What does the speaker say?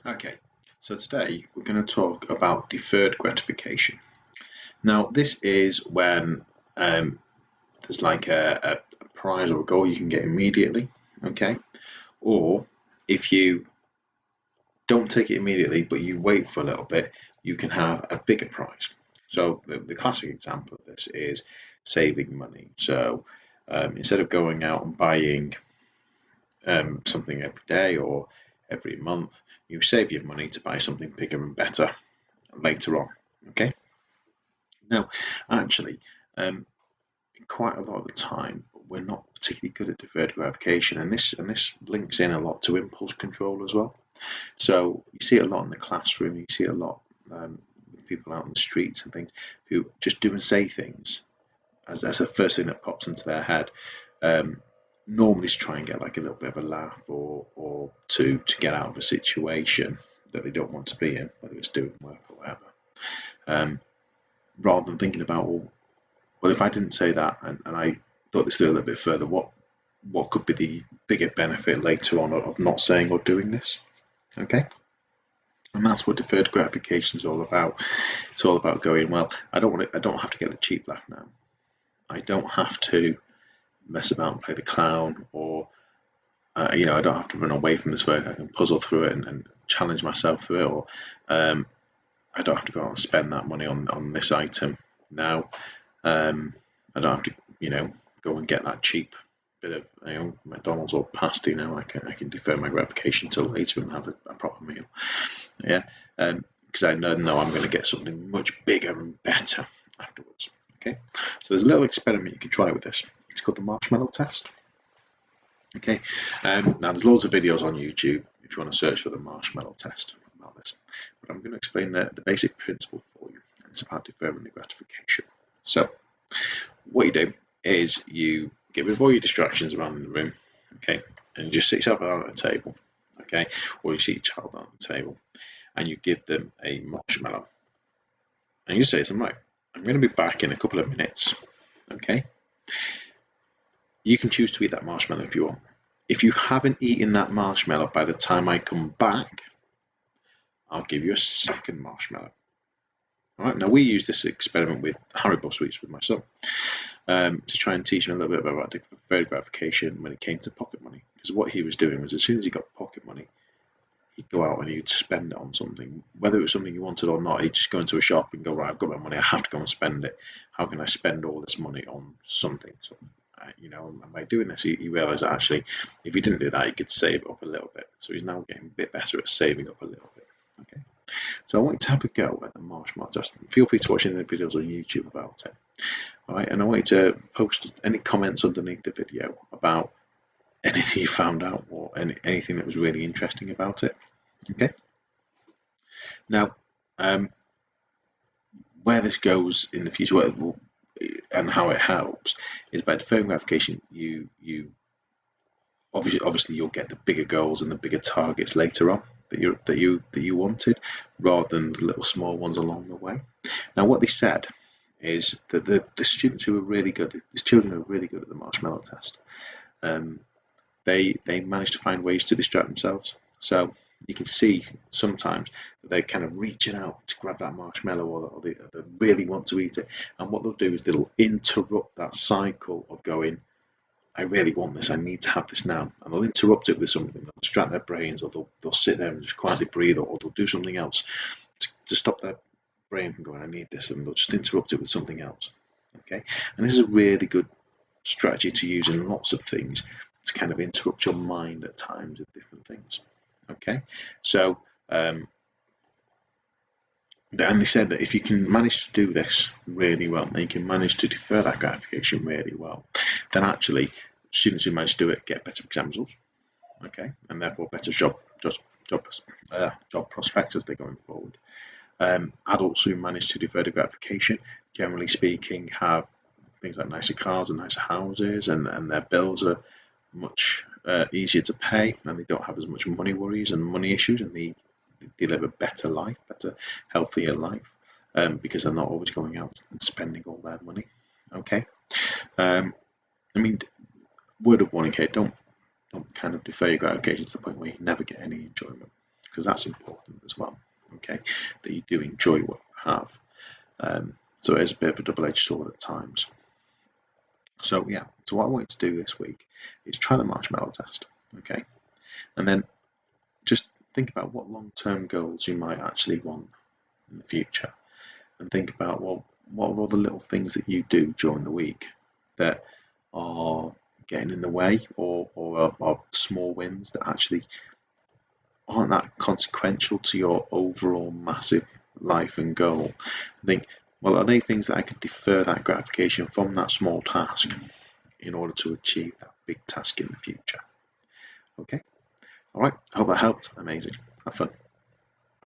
Okay, so today we're going to talk about deferred gratification. Now, this is when there's like a prize or a goal you can get immediately, okay? Or if you don't take it immediately but you wait for a little bit, you can have a bigger prize. So, the classic example of this is saving money. So, instead of going out and buying something every day or every month, you save your money to buy something bigger and better later on. Okay. Now, actually, um, quite a lot of the time, we're not particularly good at deferred gratification, and this links in a lot to impulse control as well. So you see it a lot in the classroom. You see it a lot with people out in the streets and things who just do and say things as that's the first thing that pops into their head. Um, Normally to try and get like a little bit of a laugh or to get out of a situation that they don't want to be in, whether it's doing work or whatever. Um, Rather than thinking about, well, if I didn't say that and I thought this through a little bit further, what could be the bigger benefit later on of not saying or doing this? Okay, and that's what deferred gratification is all about. It's all about going, well, I don't have to get the cheap laugh now. I don't have to mess about and play the clown, or I don't have to run away from this work. I can puzzle through it and challenge myself through it, or I don't have to go out and spend that money on this item now. I don't have to, go and get that cheap bit of McDonald's or pasty now. I can defer my gratification till later and have a proper meal. Yeah, because I know I'm going to get something much bigger and better afterwards. Okay, so there's a little experiment you can try with this. It's called the Marshmallow Test. Okay, now there's loads of videos on YouTube if you want to search for the Marshmallow Test about this, but I'm going to explain the basic principle for you. It's about deferring the gratification. So, what you do is you get rid of all your distractions around the room, okay, and you just sit yourself down at a table, okay, or you sit your child down at the table, and you give them a marshmallow, and you say to them, right, I'm going to be back in a couple of minutes, okay. You can choose to eat that marshmallow if you want. If you haven't eaten that marshmallow by the time I come back, I'll give you a second marshmallow. All right. Now we use this experiment with Haribo sweets with my son to try and teach him a little bit about deferred gratification when it came to pocket money. Because what he was doing was, as soon as he got pocket money, he'd go out and he'd spend it on something, whether it was something he wanted or not. He'd just go into a shop and go, right, I've got my money, I have to go and spend it. How can I spend all this money on something? So, and by doing this, he realised that actually, if he didn't do that, he could save up a little bit. So he's now getting a bit better at saving up a little bit. Okay. So I want you to have a go at the marshmallow test. Feel free to watch any of the videos on YouTube about it. All right, and I want you to post any comments underneath the video about anything you found out or anything that was really interesting about it. Okay. Now, where this goes in the future, and how it helps, is by deferring gratification. You obviously you'll get the bigger goals and the bigger targets later on that you wanted, rather than the little small ones along the way. Now, what they said is that the students who are really good, these children who are really good at the marshmallow test, they manage to find ways to distract themselves. So you can see sometimes that they're kind of reaching out to grab that marshmallow, or they really want to eat it. And what they'll do is they'll interrupt that cycle of going, I really want this, I need to have this now. And they'll interrupt it with something, they'll distract their brains, or they'll sit there and just quietly breathe, or they'll do something else to stop their brain from going, I need this, and they'll just interrupt it with something else. Okay, and this is a really good strategy to use in lots of things to kind of interrupt your mind at times with different things. Okay, so and they said that if you can manage to do this really well, and you can manage to defer that gratification really well, then actually students who manage to do it get better exam results, okay, and therefore better job prospects as they're going forward. Adults who manage to defer the gratification, generally speaking, have things like nicer cars and nicer houses, and their bills are much easier to pay, and they don't have as much money worries and money issues, and they live a better life, better, healthier life, because they're not always going out and spending all their money. Okay, I mean, word of warning here: don't kind of defer your gratification to the point where you never get any enjoyment. because that's important as well. Okay, that you do enjoy what you have. So it is a bit of a double-edged sword at times. So yeah, so what I want you to do this week is try the marshmallow test, okay? And then just think about what long-term goals you might actually want in the future. And think about, well, what are all the little things that you do during the week that are getting in the way, or are small wins that actually aren't that consequential to your overall massive life and goal. I think, well, are they things that I could defer that gratification from that small task in order to achieve that big task in the future? Okay, all right, I hope that helped. Amazing. Have fun.